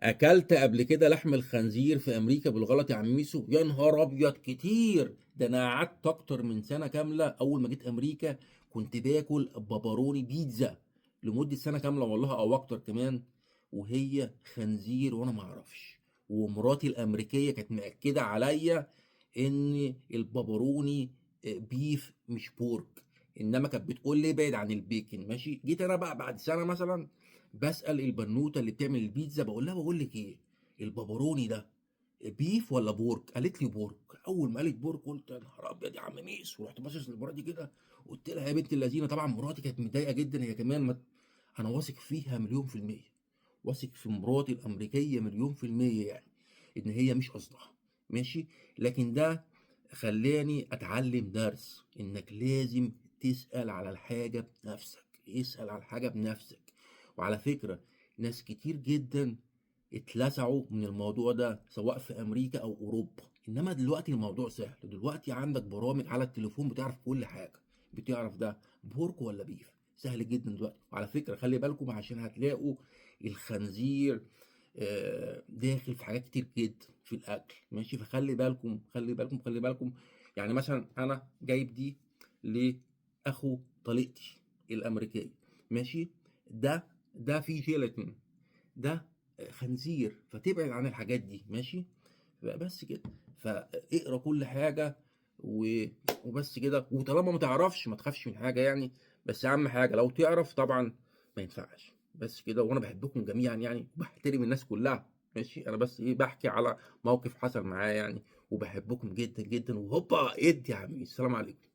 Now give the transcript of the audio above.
اكلت قبل كده لحم الخنزير في امريكا بالغلط يا عم ميسو؟ يا نهار ابيض كتير. ده انا قعدت اكتر من سنه كامله اول ما جيت امريكا كنت باكل باباروني بيتزا لمده سنه كامله والله او اكتر كمان، وهي خنزير وانا ما اعرفش. ومراتي الامريكيه كانت مأكده عليا ان الباباروني بيف مش بورك، انما كانت بتقول لي ابعد عن البيكن. ماشي، جيت انا بقى بعد سنه مثلا بسأل البنوتة اللي بتعمل البيتزا، بقول لها بقول لك ايه، البابروني ده بيف ولا بورك؟ قالت لي بورك. اول ما قالت بورك قلت يا نهار ابيض يا عم ميس، ورحت باصص لمراتي كده قلت لها يا بنت اللذينه. طبعا مراتي كانت متضايقه جدا هي كمان، ما انا واثق فيها مليون في الميه، واثق في مراتي الامريكيه مليون في الميه يعني ان هي مش قصدها. ماشي، لكن ده خلاني اتعلم درس انك لازم تسأل على الحاجه بنفسك، اسأل على الحاجه بنفسك. وعلى فكرة ناس كتير جدا اتلسعوا من الموضوع ده سواء في أمريكا أو أوروبا، إنما دلوقتي الموضوع سهل. دلوقتي عندك برامج على التليفون بتعرف كل حاجة، بتعرف ده بورك ولا بيف، سهل جدا دلوقتي. وعلى فكرة خلي بالكم عشان هتلاقوا الخنزير داخل في حاجات كتير جدا في الأكل. ماشي، فخلي بالكم خلي بالكم خلي بالكم. يعني مثلا أنا جايب دي لأخو طليقتي الأمريكية. ماشي، ده فيه جيلاتين، ده خنزير، فتبعد عن الحاجات دي. ماشي، بس كده. فاقرا كل حاجه وبس كده. وطالما ما تعرفش ما تخافش من حاجه يعني، بس اهم حاجه لو تعرف طبعا ما ينفعش. بس كده، وانا بحبكم جميعا يعني وبحترم الناس كلها. ماشي، انا بس ايه بحكي على موقف حصل معايا يعني، وبحبكم جدا جدا. وهوبا ادي يا عمي، السلام عليكم.